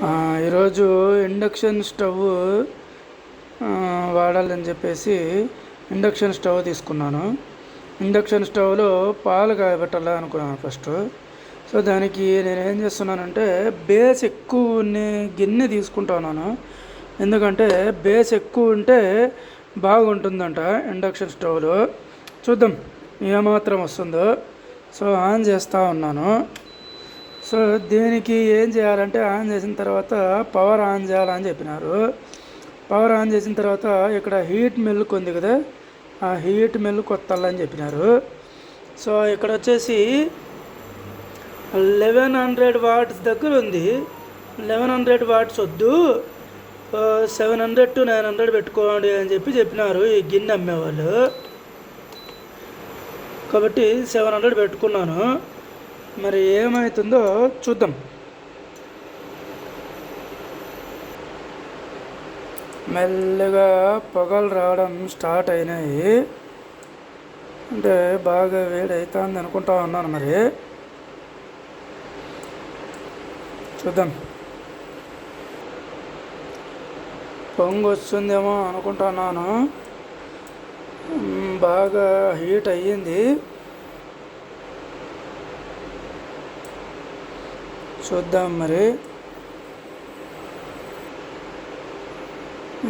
ఈరోజు induction stove వాడాలని చెప్పేసి ఇండక్షన్ స్టవ్ తీసుకున్నాను. ఇండక్షన్ స్టవ్లో పాలు కాగబెట్టాలి అనుకున్నాను ఫస్ట్. సో దానికి నేను ఏం చేస్తున్నానంటే బేస్ ఎక్కువ గిన్నె తీసుకుంటున్నాను. ఎందుకంటే బేస్ ఎక్కువ ఉంటే బాగుంటుందంట ఇండక్షన్ స్టవ్లో. చూద్దాం ఏమాత్రం వస్తుందో. సో ఆన్ చేస్తూ ఉన్నాను. సో దీనికి ఏం చేయాలంటే ఆన్ చేసిన తర్వాత పవర్ ఆన్ చేయాలని చెప్పినారు. పవర్ ఆన్ చేసిన తర్వాత ఇక్కడ హీట్ మిల్క్ ఉంది కదా, ఆ హీట్ మిల్క్ కొత్తాలని చెప్పినారు. సో ఇక్కడ వచ్చేసి 1100 వాట్స్ దగ్గర ఉంది. 1100 వాట్స్ వద్దు, 700 to 900 పెట్టుకోండి అని చెప్పినారు ఈ గిన్నె అమ్మేవాళ్ళు. కాబట్టి 700 పెట్టుకున్నాను. మరి ఏమవుతుందో చూద్దాం. మెల్లగా పొగలు రావడం స్టార్ట్ అయినాయి. అంటే బాగా వేడి అవుతుంది అనుకుంటా ఉన్నాను. మరి చూద్దాం, పొంగు వస్తుందేమో అనుకుంటున్నాను. బాగా హీట్ అయ్యింది. చూద్దాం. మరి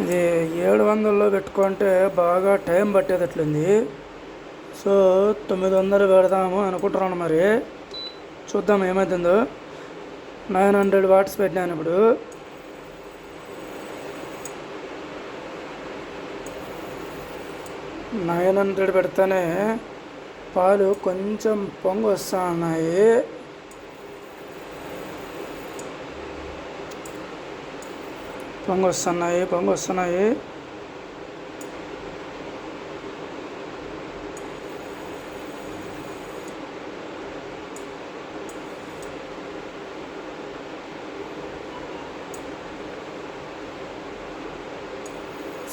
ఇది 700లో పెట్టుకుంటే బాగా టైం పట్టేటట్లుంది. సో 900 పెడదాము అనుకుంటున్నాను. మరి చూద్దాం ఏమవుతుందో. 900 వాట్స్ పెట్టినాను. ఇప్పుడు 900 పెడితేనే పాలు కొంచెం పొంగు వస్తూ ఉన్నాయి. పొంగు వస్తున్నాయి.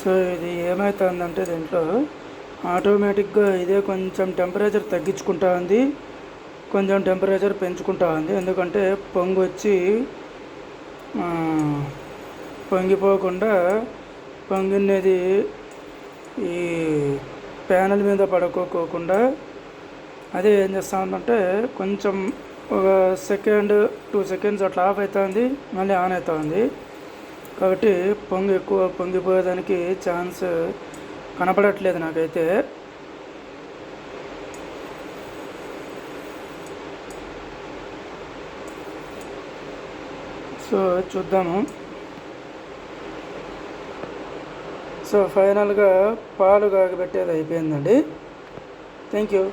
సో ఇది ఏమవుతుందంటే దీంట్లో ఆటోమేటిక్గా ఇదే కొంచెం టెంపరేచర్ తగ్గించుకుంటా ఉంది, కొంచెం టెంపరేచర్ పెంచుకుంటా ఉంది. ఎందుకంటే పొంగు వచ్చి పొంగిపోకుండా పొంగినది ఈ ప్యానెల్ మీద పడుకోకుండా అదే ఏం చేస్తూ ఉందంటే కొంచెం ఒక 2 సెకండ్స్ అట్లా ఆఫ్ అవుతుంది, మళ్ళీ ఆన్ అవుతూ ఉంది. కాబట్టి ఎక్కువ పొంగిపోయేదానికి ఛాన్స్ కనపడట్లేదు నాకైతే. సో చూద్దాము. సో ఫైనల్గా పాలు కాగబెట్టేది అయిపోయిందండి. Thank you.